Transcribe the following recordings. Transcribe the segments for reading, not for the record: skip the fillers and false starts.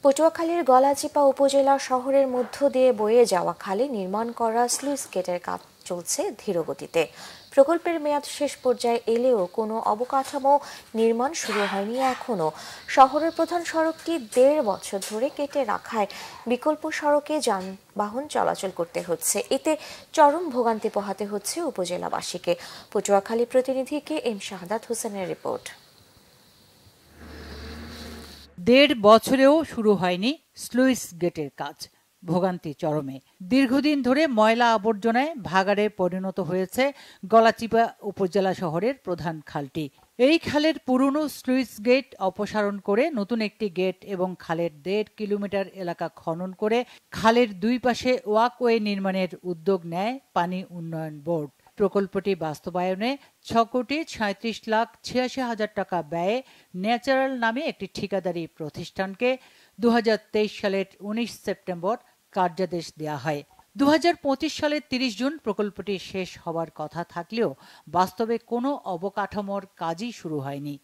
পটুয়াখালীর গলাচিপা উপজেলা শহরের মধ্য দিয়ে বয়ে যাওয়া খালে নির্মাণ করা স্লুইস গেটের কাজ চলছে ধীরগতিতে। প্রকল্পের মেয়াদ শেষ পর্যায়ে এলেও কোনো অবকাঠামো নির্মাণ শুরু হয়নি এখনো। শহরের প্রধান সড়কটি ১.৫ বছর ধরে কেটে রাখায় বিকল্প সড়কে যানবাহন চলাচল করতে হচ্ছে। এতে চরম ভোগান্তি পোহাতে হচ্ছে উপজেলাবাসীকে। পটুয়াখালী প্রতিনিধি কে এম শাহাদাত হোসেনের রিপোর্ট। ১.৫ বছরেও শুরু হয়নি স্লুইস গেটের কাজ, ভোগান্তি চরমে। দীর্ঘদিন ধরে ময়লা আবর্জনায় ভাগাড়ে পরিণত হয়েছে গলাচিপা উপজেলা শহরের প্রধান খালটি। এই খালের পুরনো স্লুইস গেট অপসারণ করে নতুন একটি গেট এবং খালের ১.৫ কিলোমিটার এলাকা খনন করে খালের দুই পাশে ওয়াকওয়ে নির্মাণের উদ্যোগ নেয় পানি উন্নয়ন বোর্ড। প্রকল্পটি বাস্তবায়নে ৬,৩৭,৮৬,০০০ টাকা ব্যয়ে ন্যাচারাল নামে একটি ঠিকাদারি প্রতিষ্ঠানকে ২০২৩ সালের ১৯ সেপ্টেম্বর কার্যাদেশ দেওয়া হয়। ২০২৫ সালের ৩০ জুন প্রকল্পটি শেষ হওয়ার কথা থাকলেও বাস্তবে কোনো অবকাঠামোর কাজই শুরু হয়নি।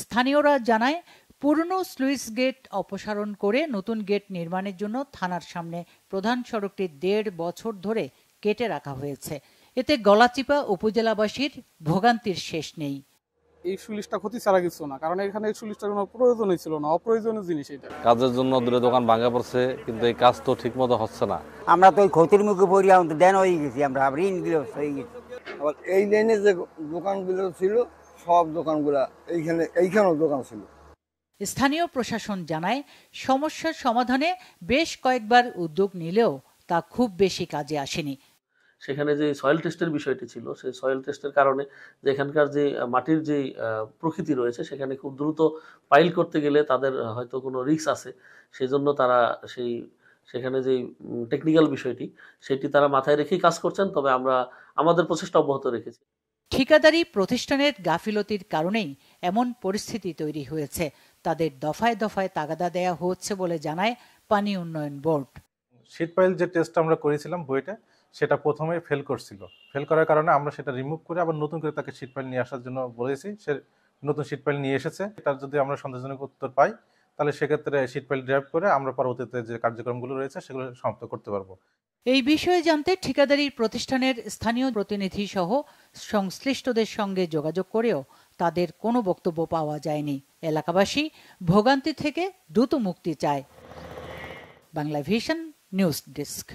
স্থানীয়রা জানায়, পুরনো স্লুইস গেট অপসারণ করে নতুন গেট নির্মাণের জন্য থানার সামনে প্রধান সড়কটি ১.৫ বছর ধরে কেটে রাখা হয়েছে। এতে গলাচিপা উপজেলাবাসীর ভোগান্তির শেষ নেই। এই স্লুইসটা ক্ষতি ছাড়া কিছু না, কারণ এখানে এই স্লুইসটার কোনো প্রয়োজনই ছিল না, অপ্রয়োজনীয় জিনিস এটা। কাজের জন্য দূরে দোকান ভাঙা পড়ছে, কিন্তু এই কাজ তো ঠিক মতো হচ্ছে না। আমরা তো ওই ক্ষতির মুখে পড়ি, আমাদের দেন হয়ে গেছি, আমরা ঋণ গৃহস্থ হয়ে গেছি। আবার এই লাইনে যে দোকানগুলো ছিল, সব দোকানগুলা এইখানেও দোকান ছিল। স্থানীয় প্রশাসন জানায়, সমস্যার সমাধানে বেশ কয়েকবার উদ্যোগ নিলেও তা খুব বেশি কাজে আসেনি। সেখানে যে সয়েল টেস্টের বিষয়টি ছিল, সেই সয়েল টেস্টের কারণে যেখানকার যে মাটির যে প্রকৃতি রয়েছে, সেখানে খুব দ্রুত পাইল করতে গেলে তাদের হয়তো কোনো রিস্ক আছে, সেজন্য তারা সেখানে যে টেকনিক্যাল বিষয়টি সেটি তারা মাথায় রেখেই কাজ করছেন। তবে আমরা আমাদের প্রচেষ্টা অব্যাহত রেখেছি। ঠিকাদারি প্রতিষ্ঠানের গাফিলতির কারণেই এমন পরিস্থিতি তৈরি হয়েছে। তাদের দফায় দফায় তাগাদা দেয়া হচ্ছে বলে জানায় পানি উন্নয়ন বোর্ড। শীট পাইল যে টেস্ট আমরা করেছিলাম বইটা, সেটা প্রথমে ফেল করছিল। ফেল করার কারণে আমরা সেটা রিমুভ করে আবার নতুন করে তাকে শীট পাইল নিয়ে আসার জন্য বলেছি। সে নতুন শীট পাইল নিয়ে এসেছে। এটার যদি আমরা সন্তোষজনক উত্তর পাই, তাহলে সেক্ষেত্রে শীট পাইল ড্রাইভ করে আমরা পরবর্তীতে যে কার্যক্রমগুলো রয়েছে সেগুলো সমাপ্ত করতে পারবো। এই বিষয়ে জানতে ঠিকাদারি প্রতিষ্ঠানের স্থানীয় প্রতিনিধি সহ সংশ্লিষ্টদের সঙ্গে যোগাযোগ করেও তাদের কোনো বক্তব্য পাওয়া যায়নি। এলাকাবাসী ভোগান্তি থেকে দ্রুত মুক্তি চায়। Bangla vision news desk.